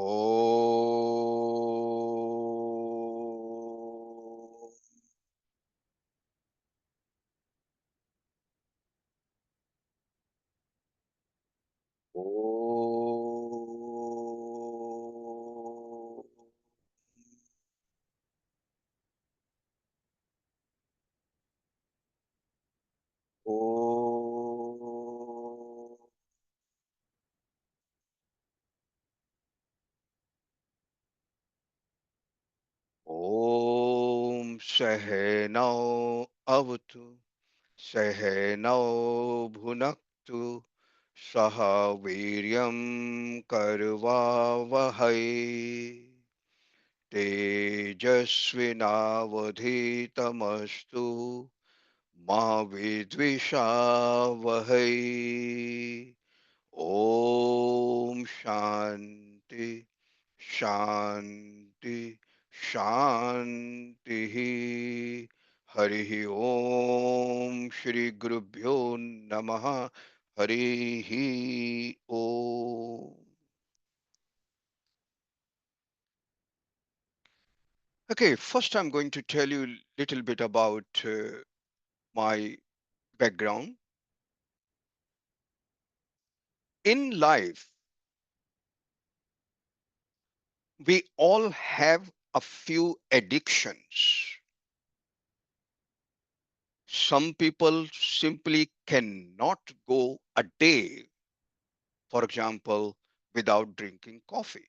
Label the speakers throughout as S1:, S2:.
S1: Om. Om. Om. Om Saheno Avatu Saheno Bhunaktu Saha Viryam Karvavahai Tejasvinavadhitamastu Ma Vidvishavahai. Om Shanti Shanti Shanti. Harihi Om Shri Gurubhyo Namaha. Harihi Om. Okay, first I'm going to tell you a little bit about my background. In life, we all have a few addictions. Some people simply cannot go a day, for example, without drinking coffee.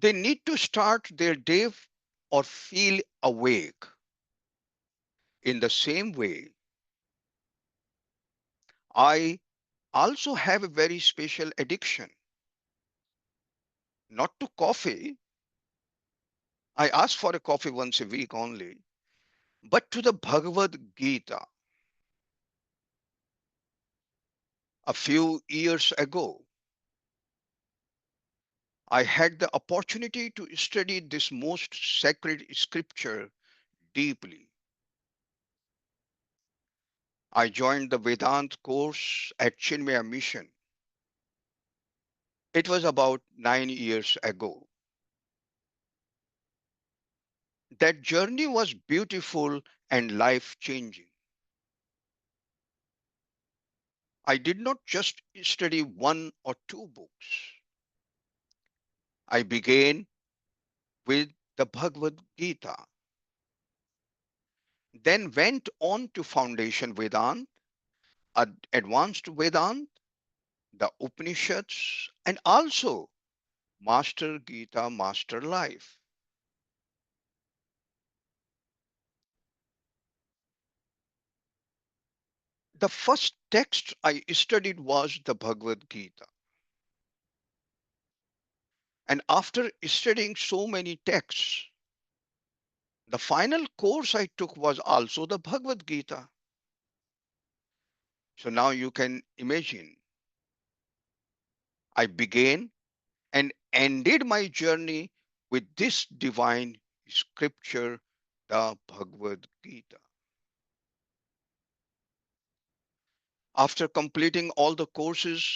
S1: They need to start their day or feel awake. In the same way, I also have a very special addiction, not to coffee. I ask for a coffee once a week only, but to the Bhagavad Gita. A few years ago, I had the opportunity to study this most sacred scripture deeply. I joined the Vedant course at Chinmaya Mission. It was about 9 years ago. That journey was beautiful and life changing. I did not just study one or two books. I began with the Bhagavad Gita, then went on to Foundation Vedant, Advanced Vedant, the Upanishads, and also Master Gita, Master Life. The first text I studied was the Bhagavad Gita. And after studying so many texts, the final course I took was also the Bhagavad Gita. So now you can imagine, I began and ended my journey with this divine scripture, the Bhagavad Gita. After completing all the courses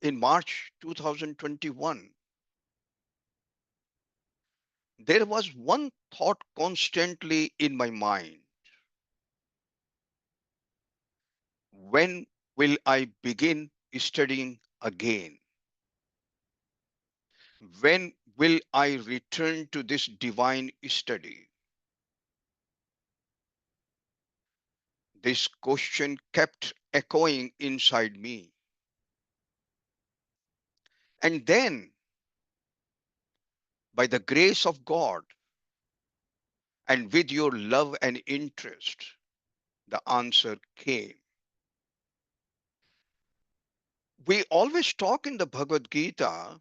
S1: in March 2021, there was one thought constantly in my mind. When will I begin studying again? When will I return to this divine study? This question kept echoing inside me. And then, by the grace of God and with your love and interest, the answer came. We always talk in the Bhagavad Gita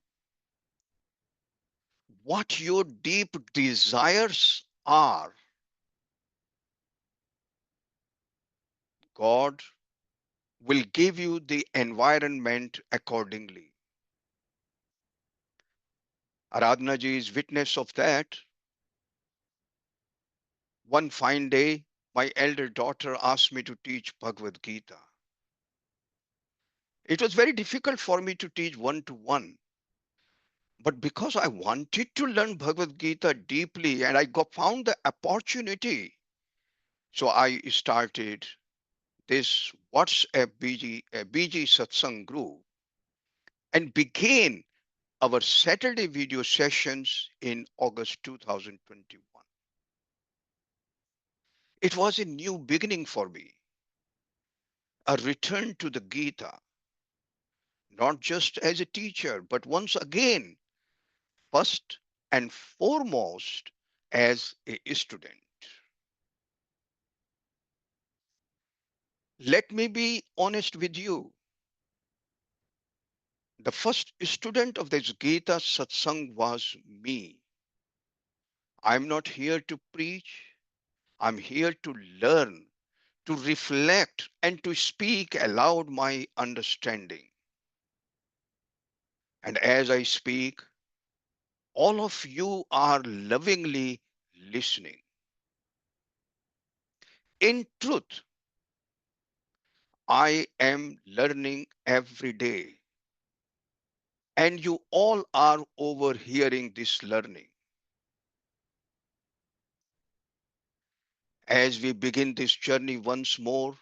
S1: what your deep desires are. God will give you the environment accordingly. Aradhana ji is witness of that. One fine day, my elder daughter asked me to teach Bhagavad Gita. It was very difficult for me to teach one to one. But because I wanted to learn Bhagavad Gita deeply and found the opportunity, so I started this WhatsApp BG Satsang group and began our Saturday video sessions in August 2021. It was a new beginning for me, a return to the Gita, not just as a teacher, but once again, first and foremost, as a student. Let me be honest with you. The first student of this Gita satsang was me. I'm not here to preach. I'm here to learn, to reflect, and to speak aloud my understanding. And as I speak, all of you are lovingly listening. In truth, I am learning every day, and you all are overhearing this learning. As we begin this journey once more,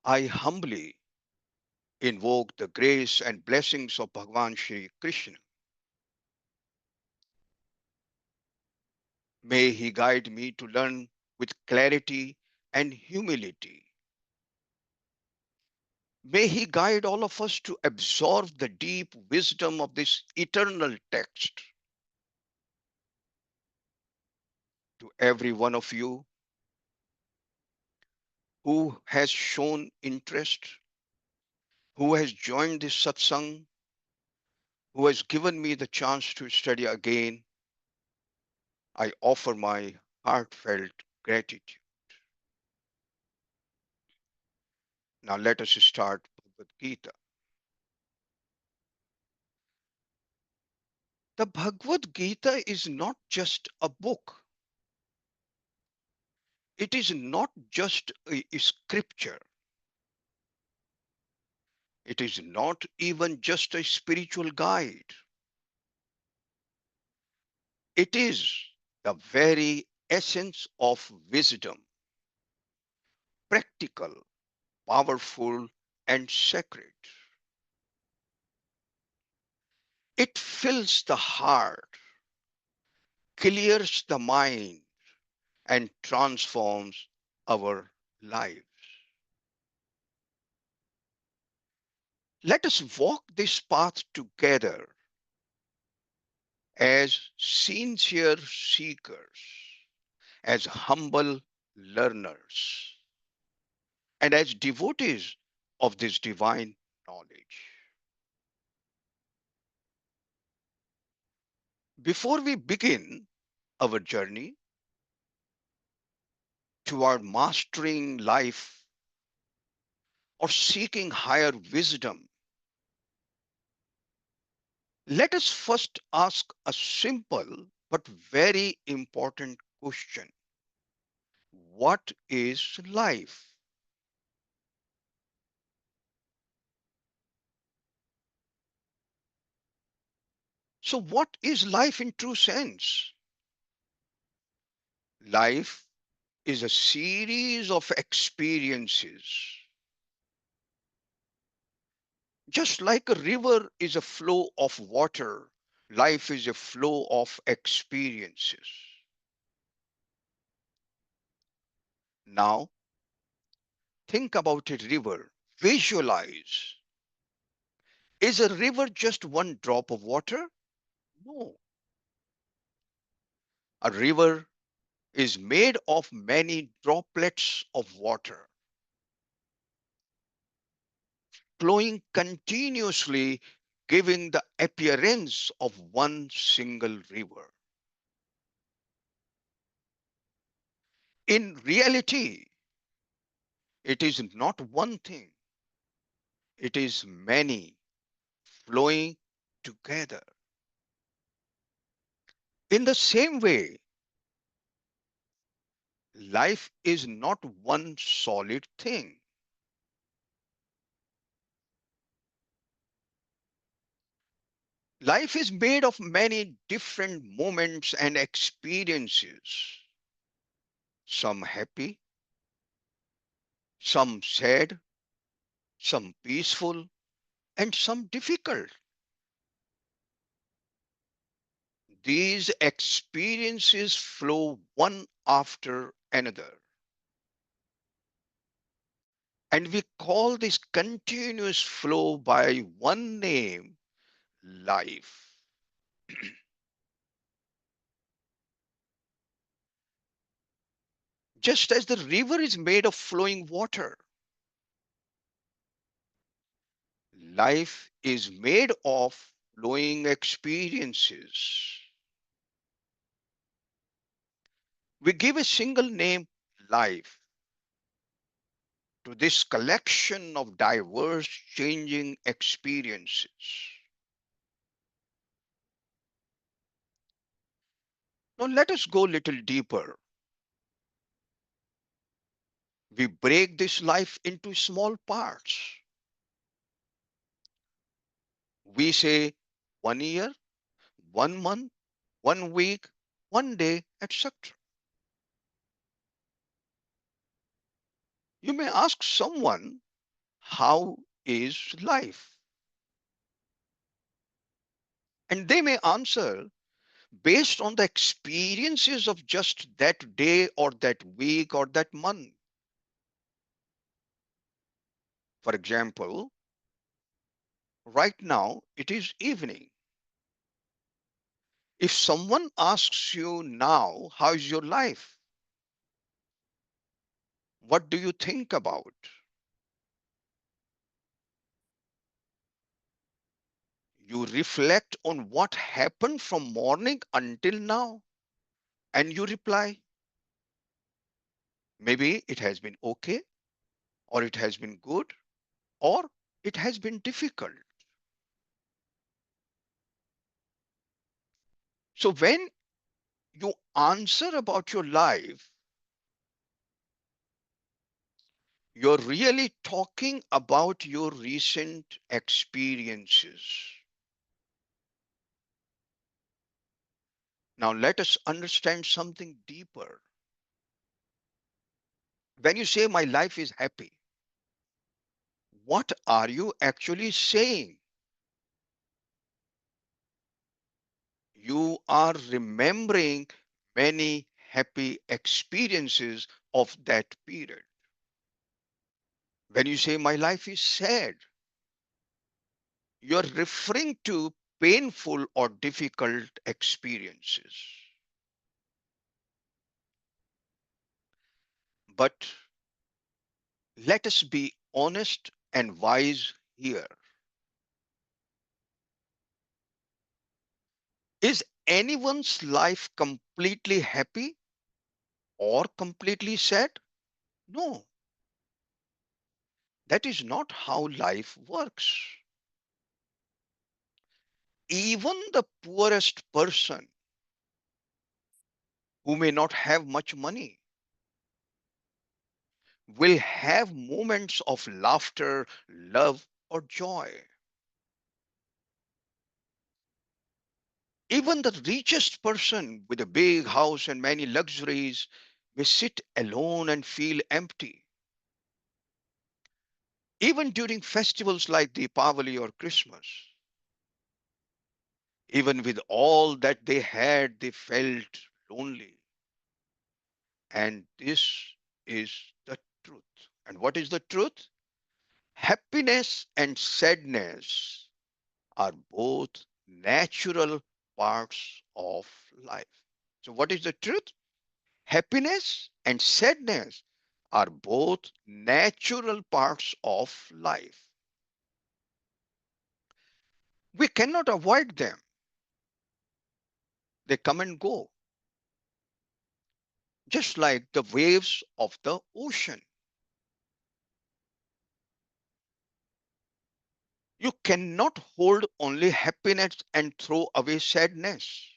S1: I humbly invoke the grace and blessings of Bhagavan Shri Krishna. May he guide me to learn with clarity and humility. May he guide all of us to absorb the deep wisdom of this eternal text. To every one of you who has shown interest, who has joined this satsang, who has given me the chance to study again, I offer my heartfelt gratitude. Now let us start Bhagavad Gita. The Bhagavad Gita is not just a book. It is not just a scripture. It is not even just a spiritual guide. It is the very essence of wisdom, practical, powerful, and sacred. It fills the heart, clears the mind, and transforms our lives. Let us walk this path together as sincere seekers, as humble learners, and as devotees of this divine knowledge. Before we begin our journey toward mastering life or seeking higher wisdom, let us first ask a simple but very important question. What is life? So, what is life in true sense? Life is a series of experiences. Just like a river is a flow of water, life is a flow of experiences. Now, think about a river. Visualize. Is a river just one drop of water? No. A river is made of many droplets of water flowing continuously, giving the appearance of one single river. In reality, it is not one thing, it is many flowing together. In the same way, life is not one solid thing. Life is made of many different moments and experiences, some happy, some sad, some peaceful, and some difficult. These experiences flow one after another. And we call this continuous flow by one name, life. Just as the river is made of flowing water, life is made of flowing experiences. We give a single name, life, to this collection of diverse, changing experiences. Now, let us go a little deeper. We break this life into small parts. We say 1 year, 1 month, 1 week, 1 day, etc. You may ask someone, how is life? And they may answer based on the experiences of just that day or that week or that month. For example, right now it is evening. If someone asks you now, how is your life? What do you think about? You reflect on what happened from morning until now, and you reply, maybe it has been okay, or it has been good, or it has been difficult. So when you answer about your life, you're really talking about your recent experiences. Now, let us understand something deeper. When you say my life is happy, what are you actually saying? You are remembering many happy experiences of that period. When you say my life is sad, you're referring to painful or difficult experiences. But let us be honest and wise here. Is anyone's life completely happy or completely sad? No, that is not how life works. Even the poorest person who may not have much money will have moments of laughter, love, or joy. Even the richest person with a big house and many luxuries may sit alone and feel empty. Even during festivals like Deepavali or Christmas, even with all that they had, they felt lonely. And this is the truth. And what is the truth? Happiness and sadness are both natural parts of life. So, what is the truth? Happiness and sadness are both natural parts of life. We cannot avoid them, they come and go, just like the waves of the ocean. You cannot hold only happiness and throw away sadness.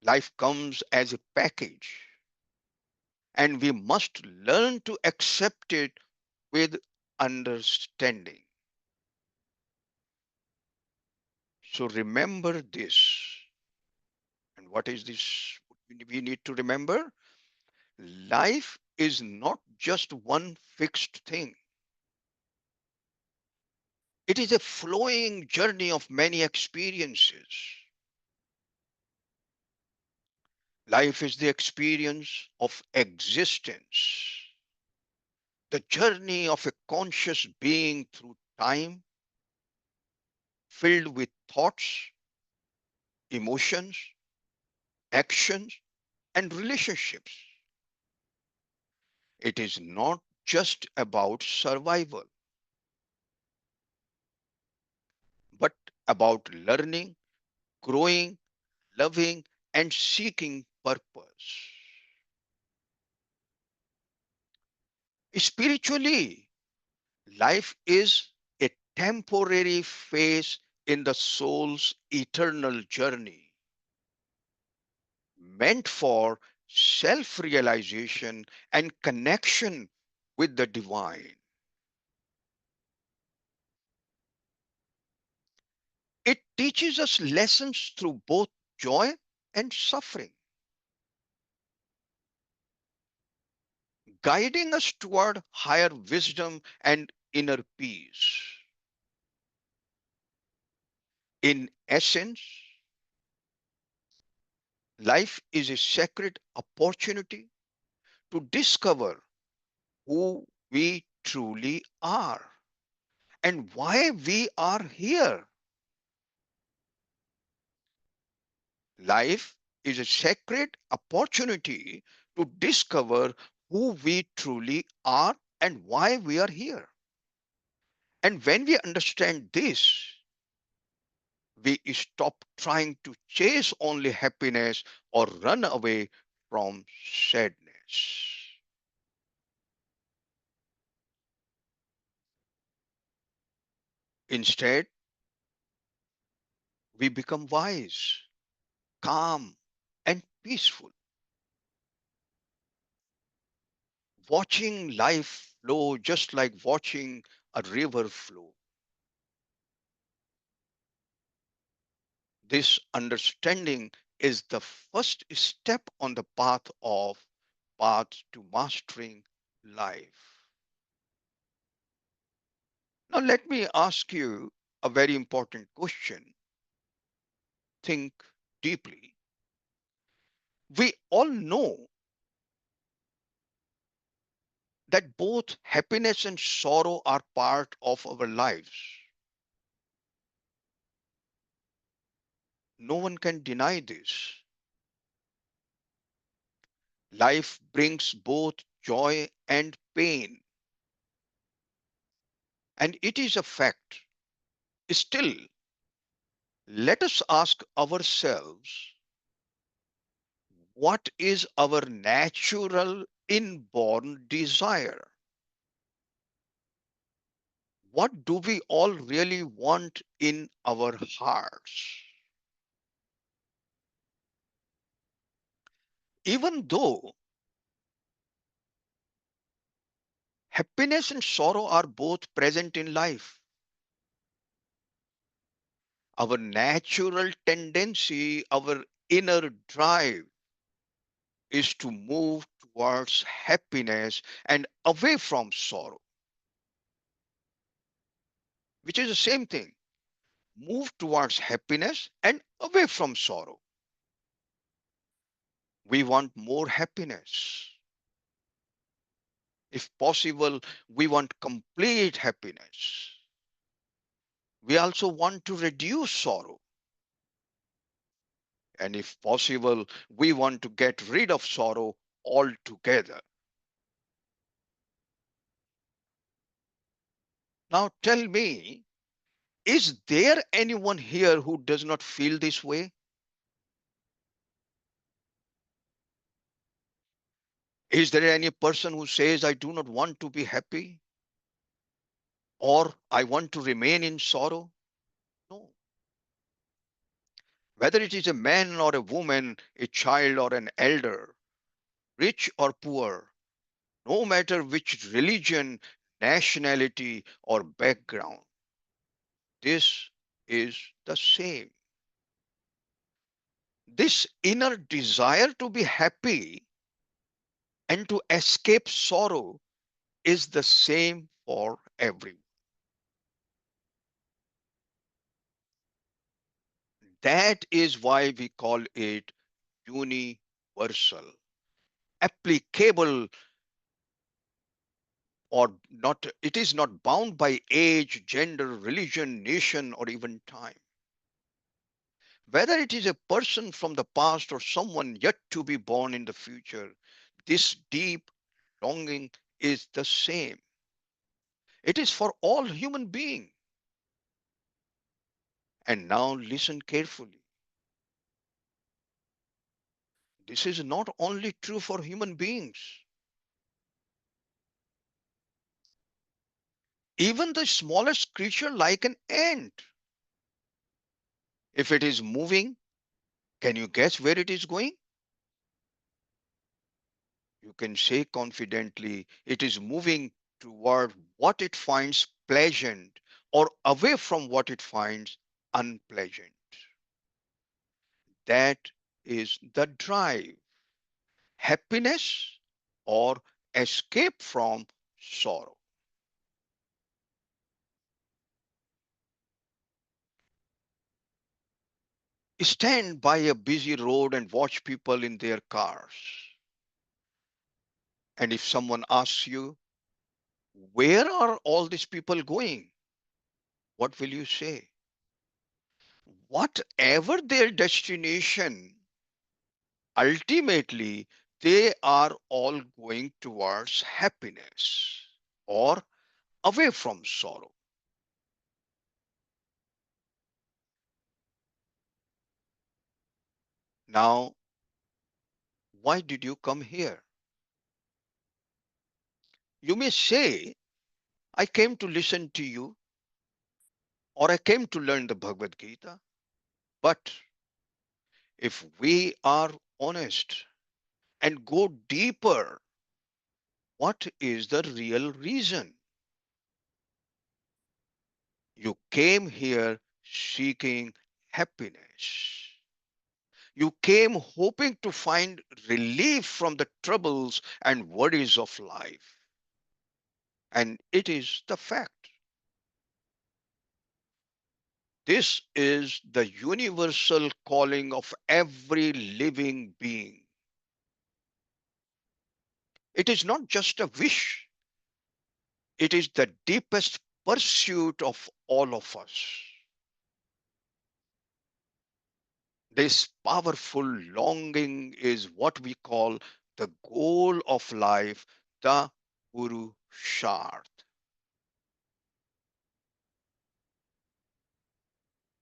S1: Life comes as a package, and we must learn to accept it with understanding. So remember this. And what is this we need to remember? Life is not just one fixed thing. It is a flowing journey of many experiences. Life is the experience of existence, the journey of a conscious being through time, filled with thoughts, emotions, actions, and relationships. It is not just about survival, but about learning, growing, loving, and seeking purpose. Spiritually, life is a temporary phase in the soul's eternal journey, meant for self realization and connection with the divine. It teaches us lessons through both joy and suffering, guiding us toward higher wisdom and inner peace. In essence, life is a sacred opportunity to discover who we truly are and why we are here. Life is a sacred opportunity to discover who we truly are and why we are here. And when we understand this, we stop trying to chase only happiness or run away from sadness. Instead, we become wise, calm, and peaceful, watching life flow just like watching a river flow. This understanding is the first step on the path to mastering life. Now let me ask you a very important question. Think deeply. We all know that both happiness and sorrow are part of our lives. No one can deny this. Life brings both joy and pain, and it is a fact. Still, let us ask ourselves, what is our natural inborn desire? What do we all really want in our hearts? Even though happiness and sorrow are both present in life, our natural tendency, our inner drive is to move towards happiness and away from sorrow, which is the same thing. Move towards happiness and away from sorrow. We want more happiness. If possible, we want complete happiness. We also want to reduce sorrow. And if possible, we want to get rid of sorrow altogether. Now tell me, is there anyone here who does not feel this way? Is there any person who says, I do not want to be happy or I want to remain in sorrow? No. Whether it is a man or a woman, a child or an elder, rich or poor, no matter which religion, nationality, or background, this is the same. This inner desire to be happy and to escape sorrow is the same for everyone. That is why we call it universal, applicable, or not. It is not bound by age, gender, religion, nation, or even time. Whether it is a person from the past or someone yet to be born in the future, this deep longing is the same. It is for all human beings. And now listen carefully. This is not only true for human beings. Even the smallest creature like an ant, if it is moving, can you guess where it is going? You can say confidently it is moving toward what it finds pleasant or away from what it finds unpleasant. That is the drive, happiness or escape from sorrow. Stand by a busy road and watch people in their cars. And if someone asks you, where are all these people going? What will you say? Whatever their destination, ultimately, they are all going towards happiness or away from sorrow. Now, why did you come here? You may say, I came to listen to you or I came to learn the Bhagavad Gita. But if we are honest and go deeper, what is the real reason? You came here seeking happiness. You came hoping to find relief from the troubles and worries of life. And it is the fact. This is the universal calling of every living being. It is not just a wish, it is the deepest pursuit of all of us. This powerful longing is what we call the goal of life, the Purusharth.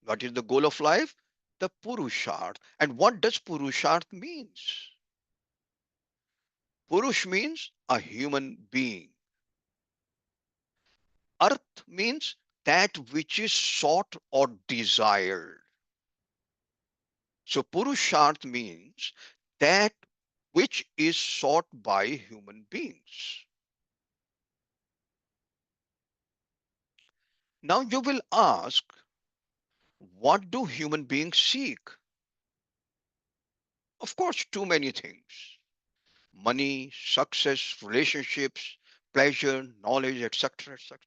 S1: What is the goal of life? The Purusharth. And what does Purusharth means? Purush means a human being. Arth means that which is sought or desired. So Purusharth means that which is sought by human beings. Now you will ask, what do human beings seek? Of course, too many things: money, success, relationships, pleasure, knowledge, etc. etc.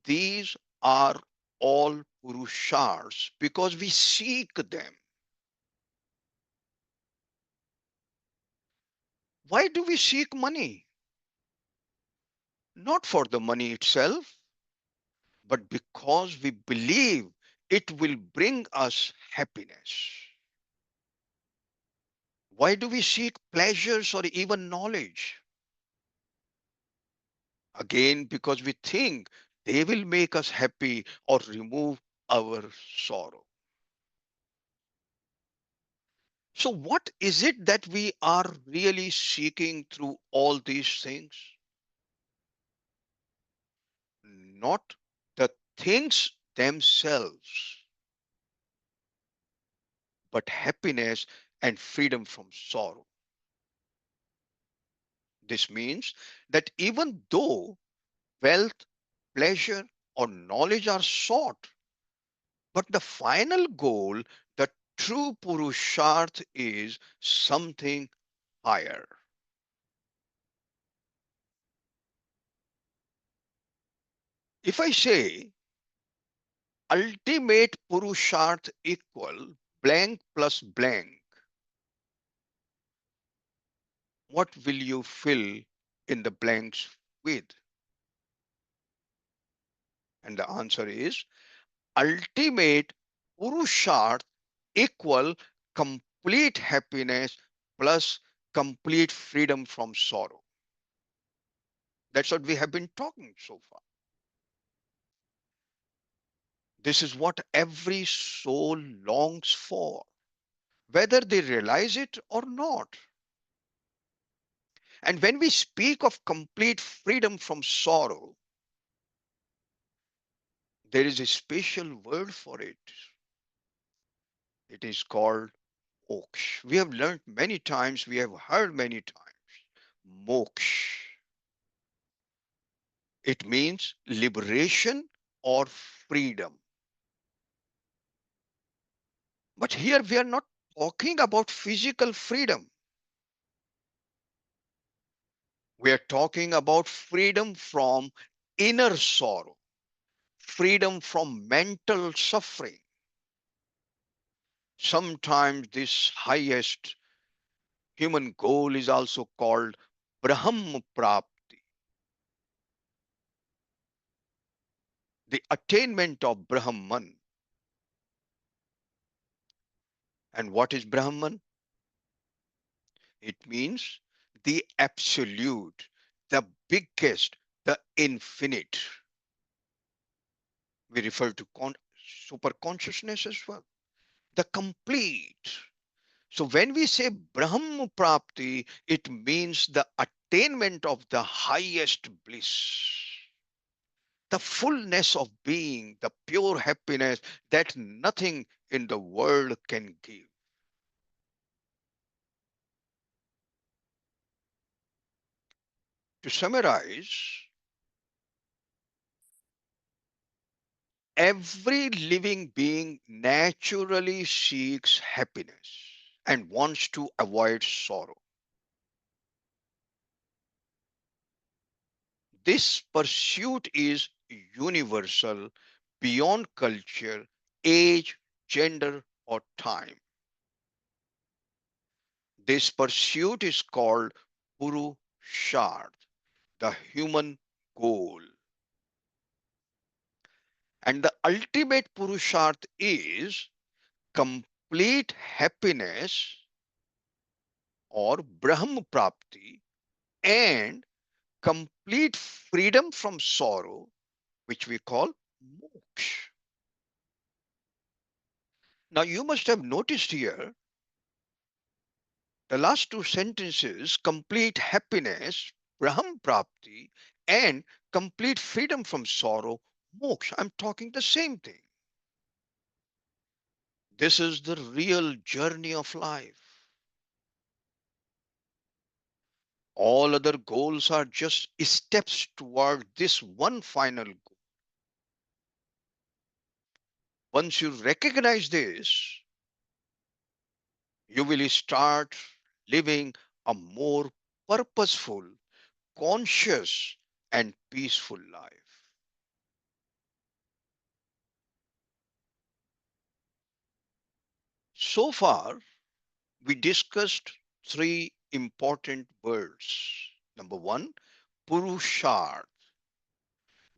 S1: These are all purusharths because we seek them. Why do we seek money? Not for the money itself, but because we believe it will bring us happiness. Why do we seek pleasures or even knowledge? Again, because we think they will make us happy or remove our sorrow. So, what is it that we are really seeking through all these things? Not the things themselves, but happiness and freedom from sorrow. This means that even though wealth, pleasure, or knowledge are sought, But the final goal, the true Purusharth, is something higher. If I say ultimate Purusharth equal blank plus blank, what will you fill in the blanks with? And the answer is ultimate Purusharth equal complete happiness plus complete freedom from sorrow. That's what we have been talking so far. This is what every soul longs for, whether they realize it or not. And when we speak of complete freedom from sorrow, there is a special word for it. It is called moksha. We have learned many times, we have heard many times. Moksha. It means liberation or freedom. But here we are not talking about physical freedom. We are talking about freedom from inner sorrow, freedom from mental suffering. Sometimes this highest human goal is also called Brahma Prapti, the attainment of Brahman. And what is Brahman? It means the absolute, the biggest, the infinite. We refer to super consciousness as well, the complete. So when we say Brahma Prapti, it means the attainment of the highest bliss, the fullness of being, the pure happiness that nothing in the world can give. To summarize, every living being naturally seeks happiness and wants to avoid sorrow. This pursuit is universal beyond culture, age, gender, or time. This pursuit is called Purusharth, the human goal. And the ultimate Purusharth is complete happiness or Brahma Prapti and complete freedom from sorrow, which we call moksha. Now, you must have noticed here the last two sentences, complete happiness, Braham Prapti, and complete freedom from sorrow, moksha. I'm talking the same thing. This is the real journey of life. All other goals are just steps toward this one final goal. Once you recognize this, you will start living a more purposeful, conscious, and peaceful life. So far, we discussed three important words. Number one, Purusharth,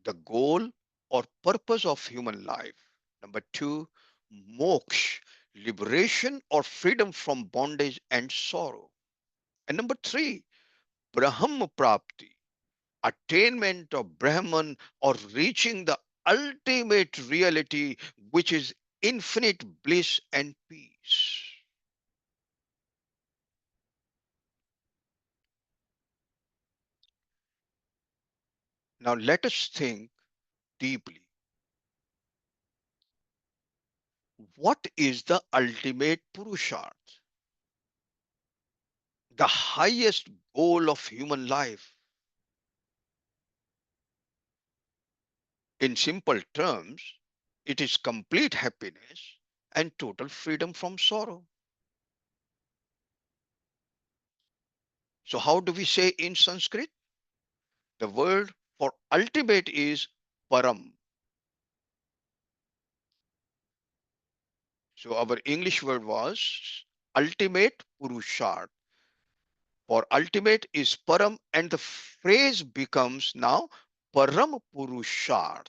S1: the goal or purpose of human life. Number two, Moksha, liberation or freedom from bondage and sorrow. And number three, Brahma Prapti, attainment of Brahman or reaching the ultimate reality, which is infinite bliss and peace. Now let us think deeply. What is the ultimate Purusharth? The highest goal of human life. In simple terms, It is complete happiness and total freedom from sorrow. So, how do we say in Sanskrit? The word for ultimate is param. So, our English word was ultimate purusharth. For ultimate is param, and the phrase becomes now param purusharth.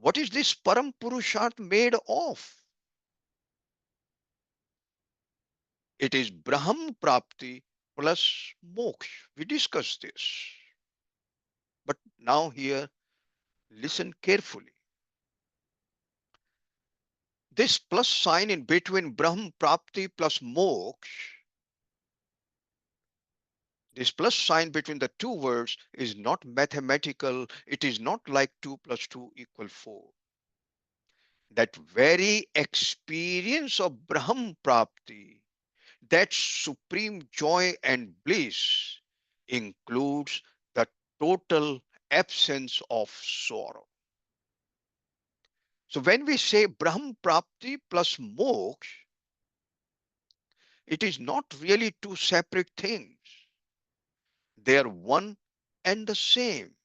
S1: What is this param purusharth made of? It is Brahm Prapti plus moksha. We discussed this. But now here, listen carefully. This plus sign in between Brahm Prapti plus moksha, this plus sign between the two words is not mathematical. It is not like 2 plus 2 equal 4. That very experience of Brahm Prapti, that supreme joy and bliss, includes the total absence of sorrow. So when we say Brahm Prapti plus moksha, it is not really two separate things. They are one and the same.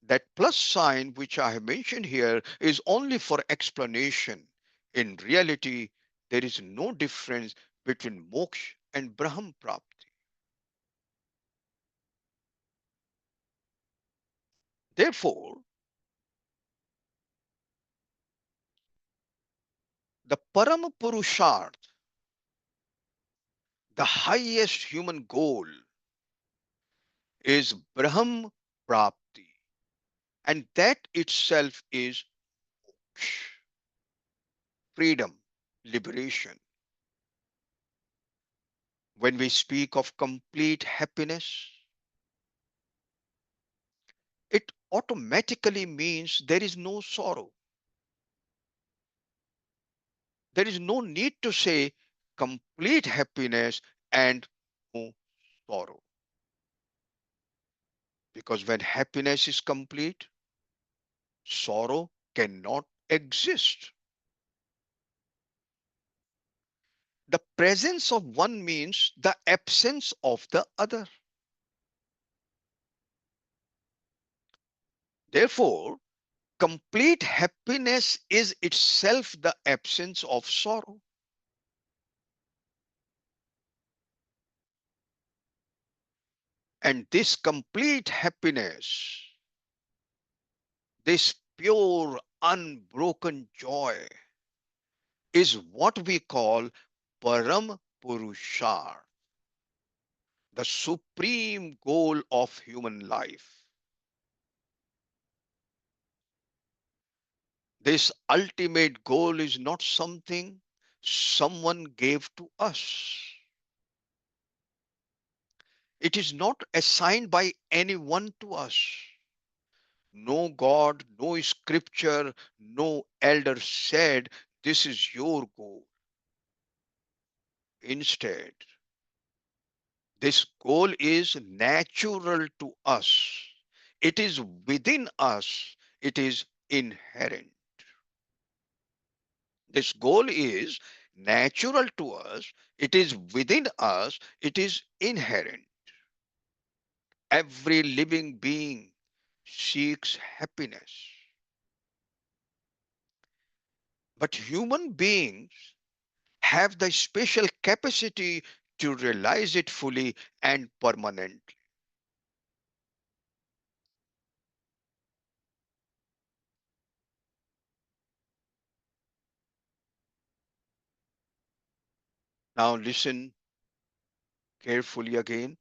S1: That plus sign which I have mentioned here is only for explanation. In reality, there is no difference between moksha and Brahm Prapti. Therefore, the Param Purusharth, the highest human goal, is Brahm Prapti, and that itself is freedom, liberation. When we speak of complete happiness, it automatically means there is no sorrow. There is no need to say complete happiness and no sorrow. Because when happiness is complete, sorrow cannot exist. The presence of one means the absence of the other. Therefore, complete happiness is itself the absence of sorrow. And this complete happiness, this pure, unbroken joy, is what we call Param Purushar, the supreme goal of human life. This ultimate goal is not something someone gave to us. It is not assigned by anyone to us. No God, no scripture, no elder said, this is your goal. Instead, this goal is natural to us. It is within us. It is inherent. This goal is natural to us. It is within us. It is inherent. Every living being seeks happiness. But human beings have the special capacity to realize it fully and permanently. Now, listen carefully again.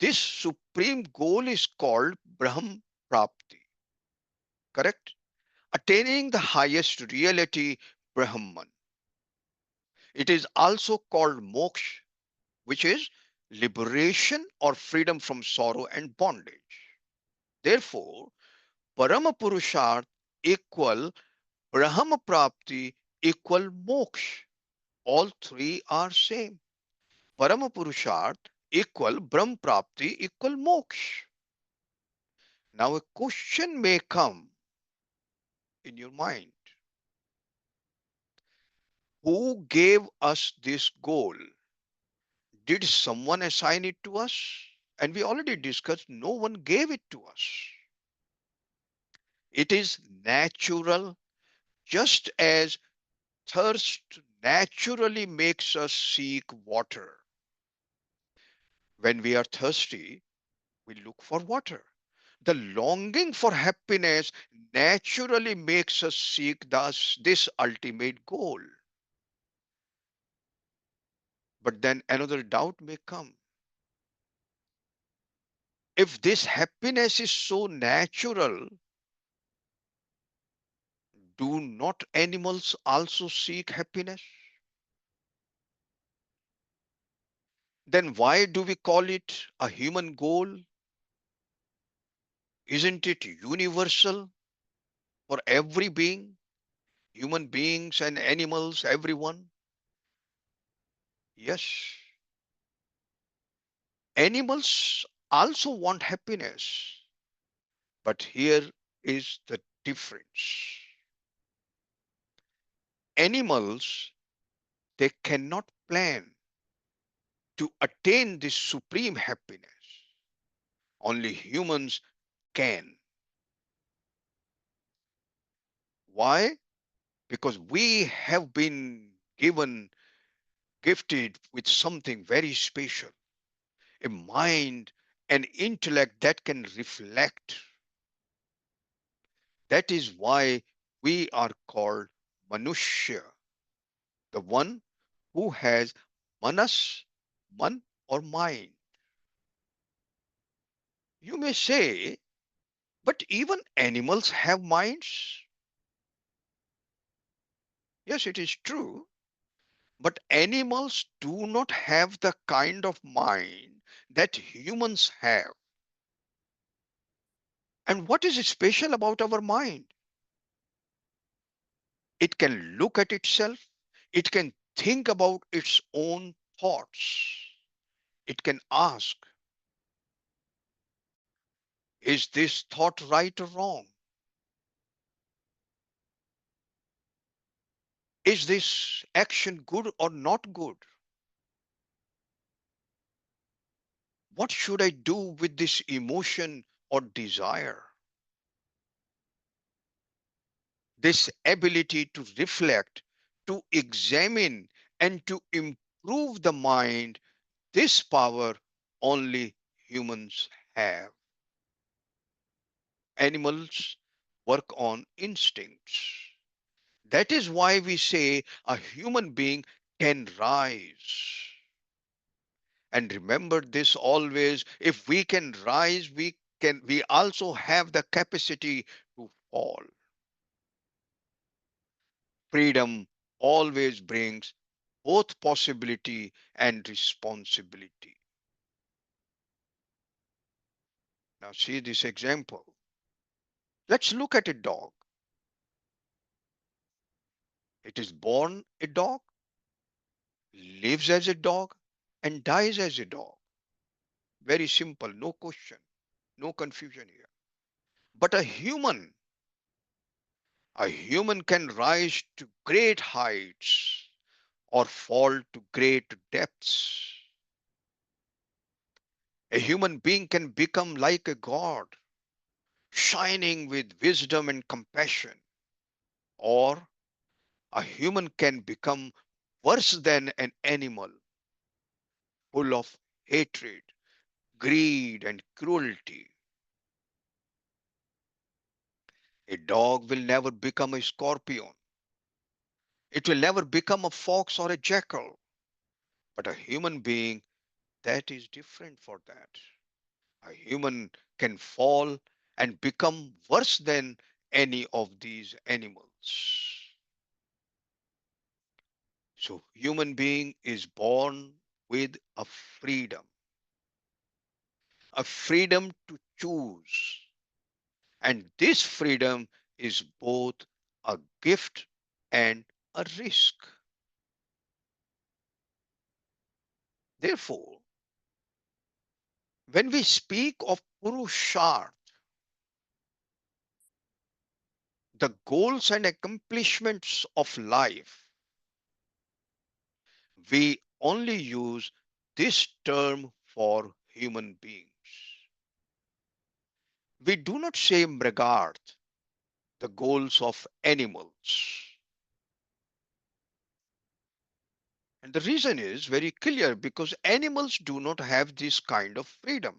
S1: This supreme goal is called Brahm Prapti, correct? Attaining the highest reality, Brahman. It is also called moksha, which is liberation or freedom from sorrow and bondage. Therefore, Parama Purusharth equal Brahma Prapti equal moksha. All three are same. Parama Purusharth equal Brahm Prapti equal moksha. Now a question may come. in your mind. Who gave us this goal? Did someone assign it to us? And we already discussed no one gave it to us. It is natural, just as thirst naturally makes us seek water. When we are thirsty, we look for water. The longing for happiness naturally makes us seek this ultimate goal. But then another doubt may come. If this happiness is so natural, do not animals also seek happiness? Then why do we call it a human goal? Isn't it universal for every being, human beings and animals, everyone? Yes, animals also want happiness, but here is the difference. Animals, they cannot plan to attain this supreme happiness. Only humans can. Why? Because we have been gifted with something very special, a mind, an intellect that can reflect. That is why we are called Manushya, the one who has manas, man or mind. You may say, but even animals have minds. Yes, it is true. But animals do not have the kind of mind that humans have. And what is special about our mind? It can look at itself, it can think about its own thoughts, it can ask, is this thought right or wrong? Is this action good or not good? What should I do with this emotion or desire? This ability to reflect, to examine, and to improve the mind, this power only humans have. Animals work on instincts. That is why we say a human being can rise. And remember this always, if we can rise, we also have the capacity to fall. Freedom always brings both possibility and responsibility. Now see this example. Let's look at a dog. It is born a dog, lives as a dog, and dies as a dog. Very simple, no question, no confusion here. But a human can rise to great heights or fall to great depths. A human being can become like a god, shining with wisdom and compassion, or a human can become worse than an animal, full of hatred, greed, and cruelty. A dog will never become a scorpion. It will never become a fox or a jackal. But a human being, that is different for that. A human can fall and become worse than any of these animals. So human being is born with a freedom to choose. And this freedom is both a gift and a risk. Therefore, when we speak of Purusharth, the goals and accomplishments of life, we only use this term for human beings. We do not say regard the goals of animals. And the reason is very clear because animals do not have this kind of freedom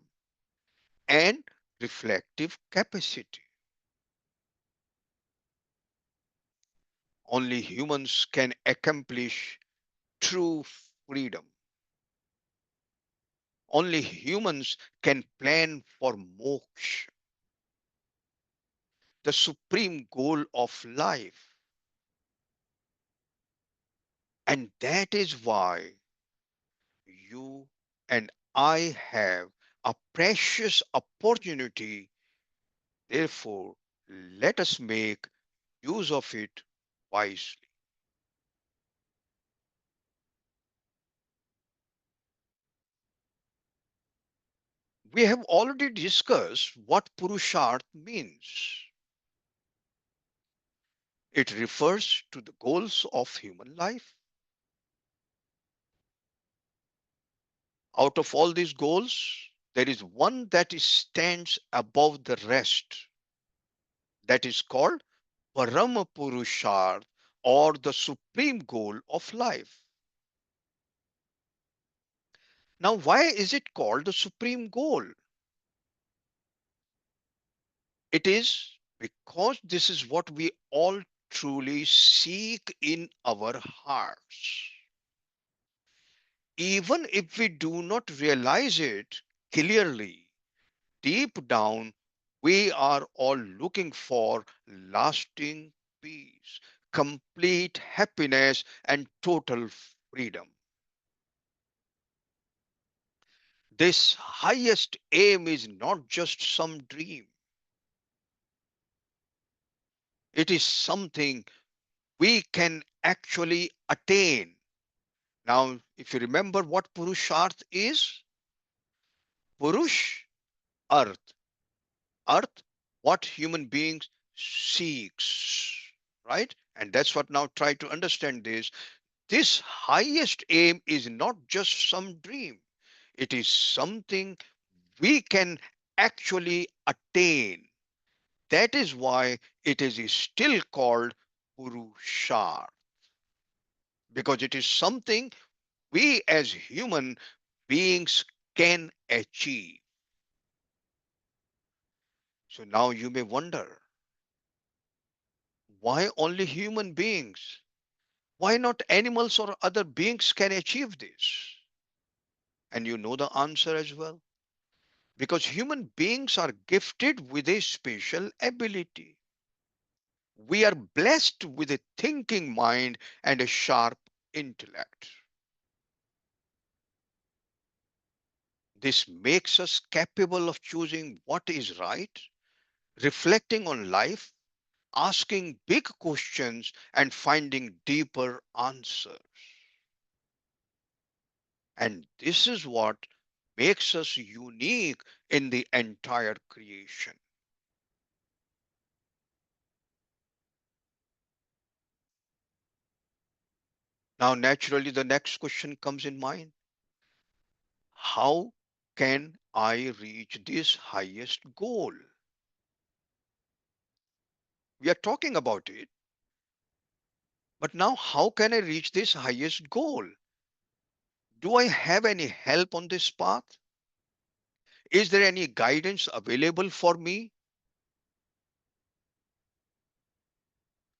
S1: and reflective capacity. Only humans can accomplish true freedom. Only humans can plan for moksha, the supreme goal of life. And that is why you and I have a precious opportunity. Therefore, let us make use of it wisely. We have already discussed what Purusharth means. It refers to the goals of human life. Out of all these goals, there is one that stands above the rest. That is called Parama Purusharth, or the supreme goal of life. Now, why is it called the supreme goal? It is because this is what we all truly seek in our hearts. Even if we do not realize it clearly, deep down, we are all looking for lasting peace, complete happiness, and total freedom. This highest aim is not just some dream, it is something we can actually attain. Now, if you remember what Purusharth is, Purush, earth, earth, what human beings seeks, right? And that's what now try to understand this. This highest aim is not just some dream. It is something we can actually attain. That is why it is still called Purusharth, because it is something we as human beings can achieve. So now you may wonder, why only human beings? Why not animals or other beings can achieve this? And you know the answer as well. Because human beings are gifted with a special ability. We are blessed with a thinking mind and a sharp intellect. This makes us capable of choosing what is right, reflecting on life, asking big questions, and finding deeper answers. And this is what makes us unique in the entire creation. Now, naturally, the next question comes in mind. How can I reach this highest goal? We are talking about it, but now how can I reach this highest goal? Do I have any help on this path? Is there any guidance available for me?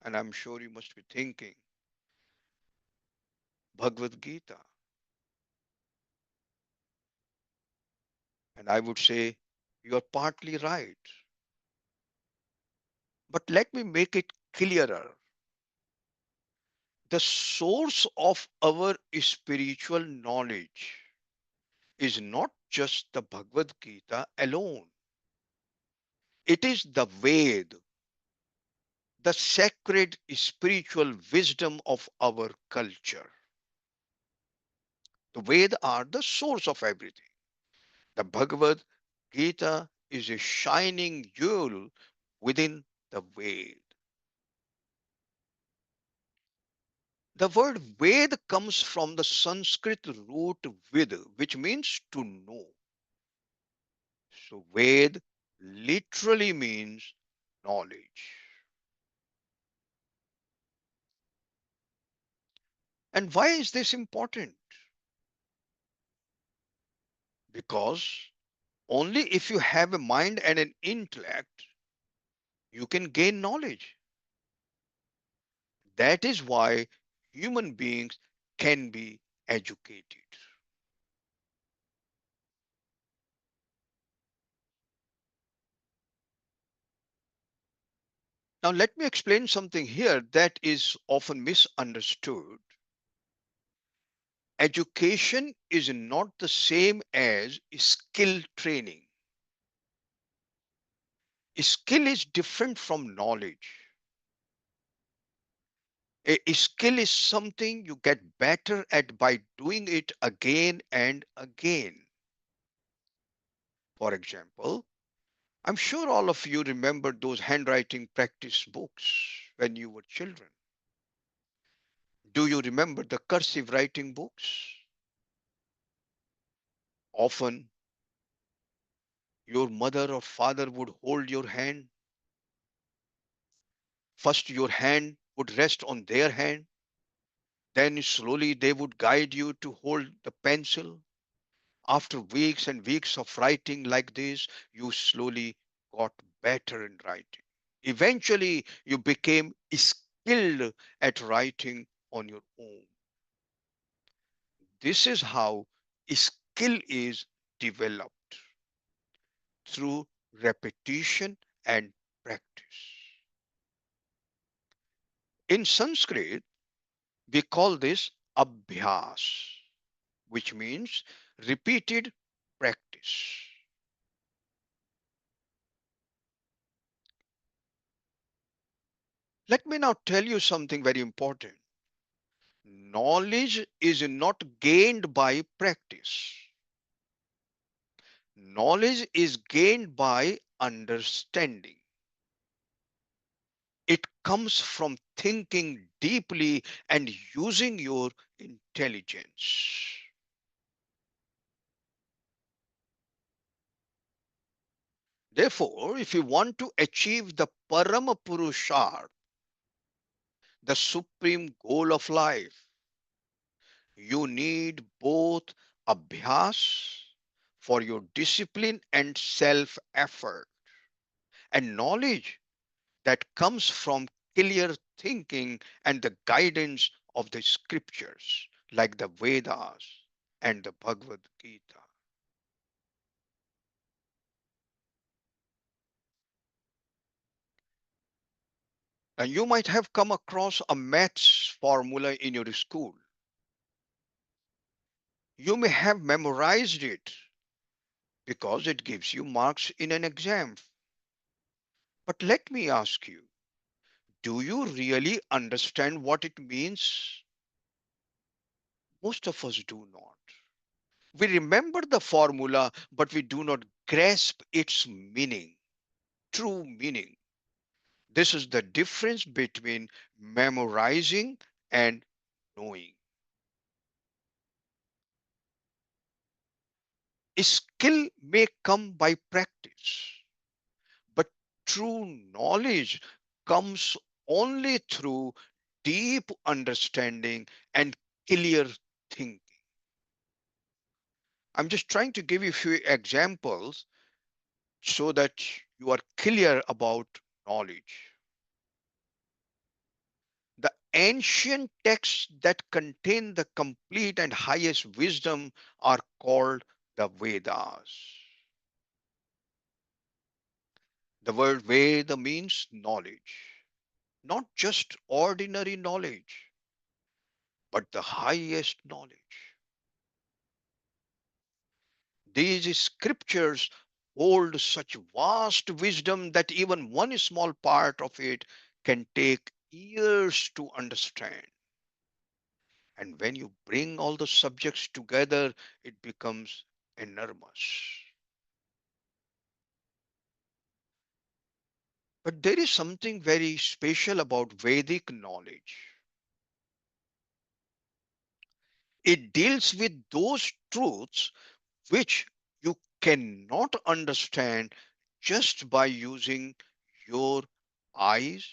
S1: And I'm sure you must be thinking, Bhagavad Gītā. And I would say, you are partly right. But let me make it clearer. The source of our spiritual knowledge is not just the Bhagavad Gita alone. It is the Ved, the sacred spiritual wisdom of our culture. The Ved are the source of everything. The Bhagavad Gita is a shining jewel within the Ved. The word Ved comes from the Sanskrit root Vid, which means to know. So Ved literally means knowledge. And why is this important? Because only if you have a mind and an intellect, you can gain knowledge. That is why human beings can be educated. Now, let me explain something here that is often misunderstood. Education is not the same as skill training. Skill is different from knowledge. A skill is something you get better at by doing it again and again. For example, I'm sure all of you remember those handwriting practice books when you were children. Do you remember the cursive writing books? Often, your mother or father would hold your hand. First, your hand would rest on their hand. Then, slowly, they would guide you to hold the pencil. After weeks and weeks of writing like this, you slowly got better in writing. Eventually, you became skilled at writing on your own. This is how skill is developed through repetition and practice. In Sanskrit, we call this abhyas, which means repeated practice. Let me now tell you something very important. Knowledge is not gained by practice. Knowledge is gained by understanding. It comes from thinking deeply and using your intelligence. Therefore, if you want to achieve the Parama Purusharth, the supreme goal of life, you need both abhyas for your discipline and self effort, and knowledge that comes from clear thinking and the guidance of the scriptures like the Vedas and the Bhagavad Gītā. And you might have come across a maths formula in your school. You may have memorized it because it gives you marks in an exam. But let me ask you, do you really understand what it means? Most of us do not. We remember the formula, but we do not grasp its meaning, true meaning. This is the difference between memorizing and knowing. Skill may come by practice, but true knowledge comes only through deep understanding and clear thinking. I'm just trying to give you a few examples so that you are clear about knowledge. The ancient texts that contain the complete and highest wisdom are called the Vedas. The word Veda means knowledge, not just ordinary knowledge, but the highest knowledge. These scriptures hold such vast wisdom that even one small part of it can take years to understand. And when you bring all the subjects together, it becomes enormous. But there is something very special about Vedic knowledge. It deals with those truths which you cannot understand just by using your eyes,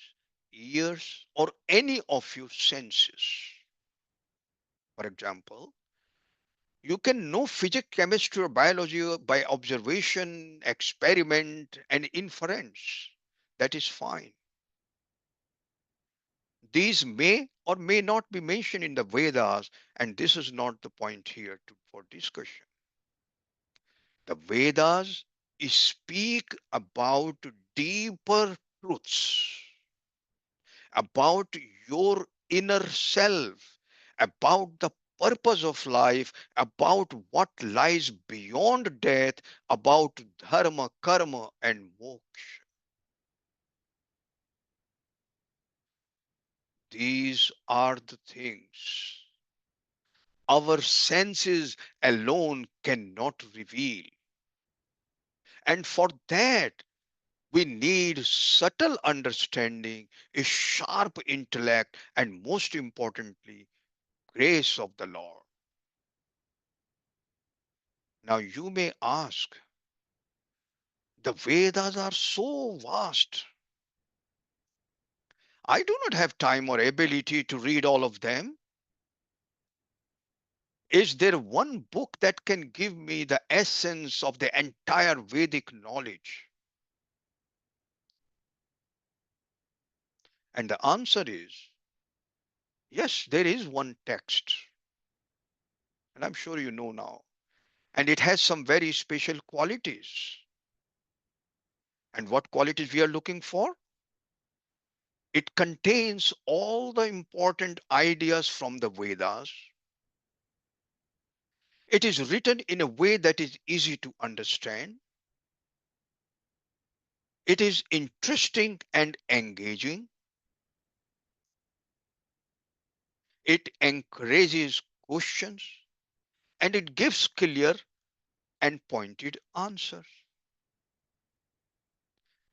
S1: ears, or any of your senses. For example, you can know physics, chemistry, or biology by observation, experiment, and inference. That is fine. These may or may not be mentioned in the Vedas, and this is not the point here for discussion. The Vedas speak about deeper truths, about your inner self, about the purpose of life, about what lies beyond death, about dharma, karma, and moksha. These are the things our senses alone cannot reveal. And for that, we need subtle understanding, a sharp intellect, and most importantly, grace of the Lord. Now you may ask, the Vedas are so vast. I do not have time or ability to read all of them. Is there one book that can give me the essence of the entire Vedic knowledge? And the answer is yes, there is one text, and I'm sure you know now. And it has some very special qualities. And what qualities we are looking for? It contains all the important ideas from the Vedas. It is written in a way that is easy to understand. It is interesting and engaging. It encourages questions and it gives clear and pointed answers.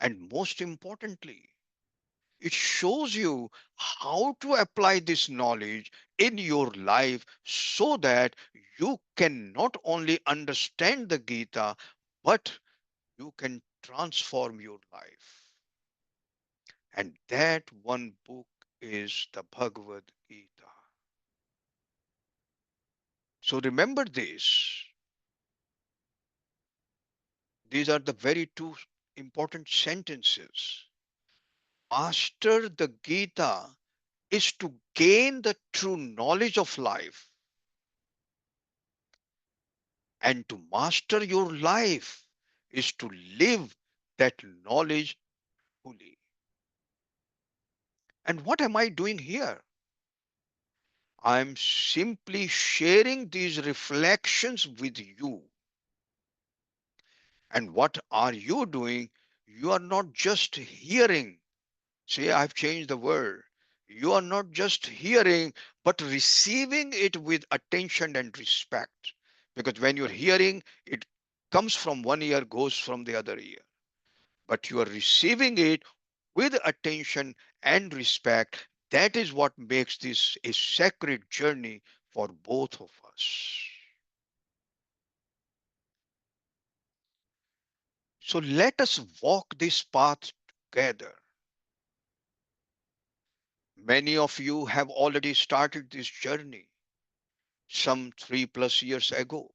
S1: And most importantly, it shows you how to apply this knowledge in your life so that you can not only understand the Gita, but you can transform your life. And that one book is the Bhagavad Gita. So remember this. These are the very two important sentences. Master the Gita is to gain the true knowledge of life, and to master your life is to live that knowledge fully. And what am I doing here? I'm simply sharing these reflections with you. And what are you doing? You are not just hearing. See, I've changed the word. You are not just hearing, but receiving it with attention and respect. Because when you're hearing, it comes from one ear, goes from the other ear. But you are receiving it with attention and respect. That is what makes this a sacred journey for both of us. So let us walk this path together. Many of you have already started this journey, some 3+ years ago,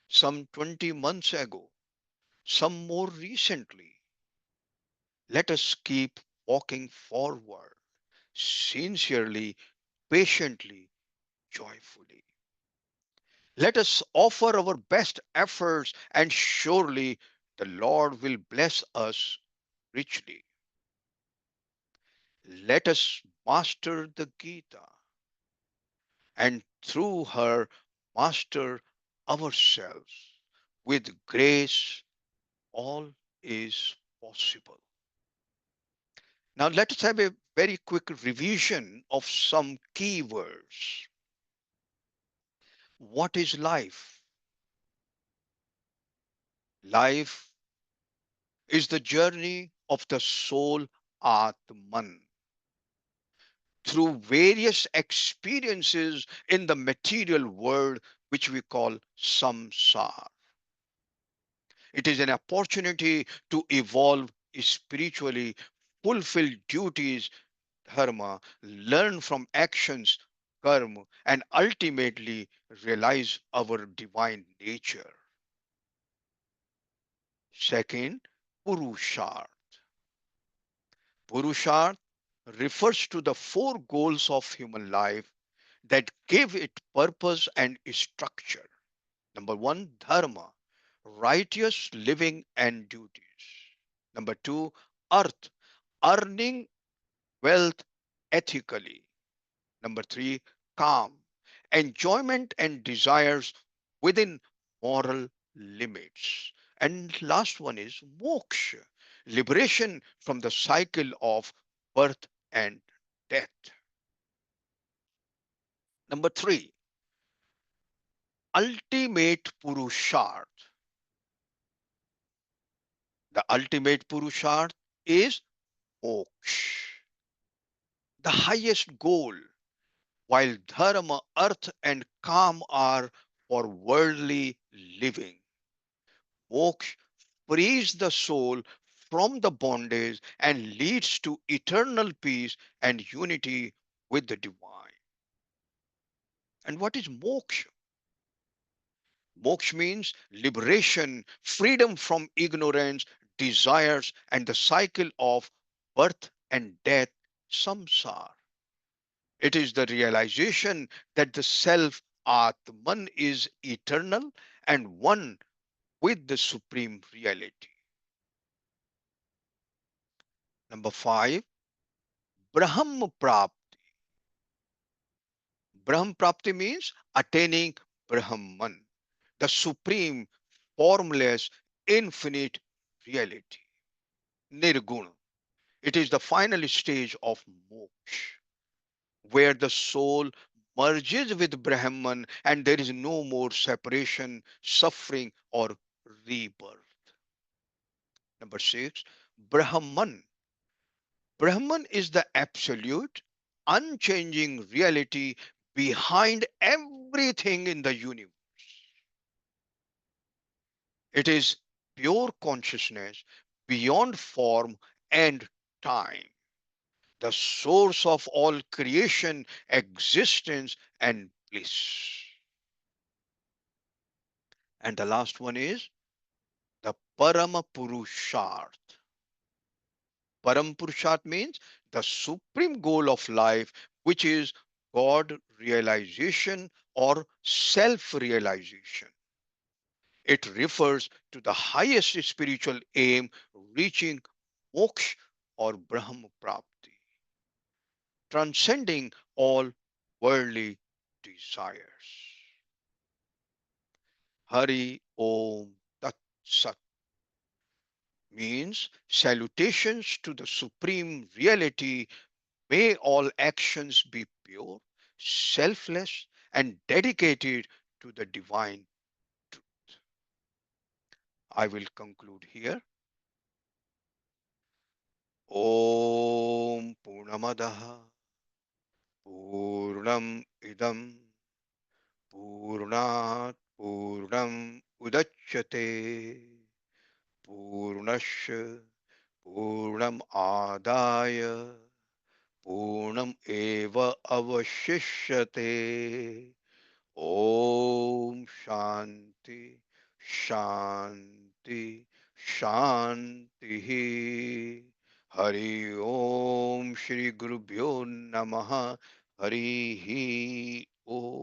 S1: some 20 months ago, some more recently. Let us keep walking forward sincerely, patiently, joyfully. Let us offer our best efforts, and surely the Lord will bless us richly. Let us master the Gita, and through her, master ourselves. With grace, all is possible. Now, let us have a very quick revision of some key words. What is life? Life is the journey of the soul Atman. through various experiences in the material world, which we call samsara. It is an opportunity to evolve spiritually, fulfill duties, dharma, learn from actions, karma, and ultimately realize our divine nature. Second, Purusharth. Purusharth refers to the four goals of human life that give it purpose and structure. Number one, dharma, righteous living and duties. Number two, arth, earning wealth ethically. Number three, calm, enjoyment and desires within moral limits. And last one is moksha, liberation from the cycle of birth and death. Number three, ultimate purusharth. The ultimate purusharth is moksha, the highest goal, while dharma, earth, and calm are for worldly living. Moksha frees the soul from the bondage and leads to eternal peace and unity with the divine. And what is moksha? Moksha means liberation, freedom from ignorance, desires, and the cycle of birth and death, samsara. It is the realization that the self Atman is eternal and one with the supreme reality. Number five, Brahma Prapti. Brahm Prapti means attaining Brahman, the supreme, formless, infinite reality. Nirguna. It is the final stage of moksha, where the soul merges with Brahman and there is no more separation, suffering, or rebirth. Number six, Brahman. Brahman is the absolute, unchanging reality behind everything in the universe. It is pure consciousness beyond form and time, the source of all creation, existence, and bliss. And the last one is the Parama Purusharth. Param Purusharth means the supreme goal of life, which is God realization or self realization. It refers to the highest spiritual aim, reaching moksha or Brahma Prapti, transcending all worldly desires. Hari Om Tat Sat means salutations to the supreme reality. May all actions be pure, selfless, and dedicated to the divine truth. I will conclude here. Om Purnamadaha Purnam Idam Purnat Purnam Udachyate Purnasya Purnam Adaya Purnam Eva Avashishyate. Om Shanti Shanti Shanti. Hari Om Shri Guru Bhyo Namaha. Hari Om.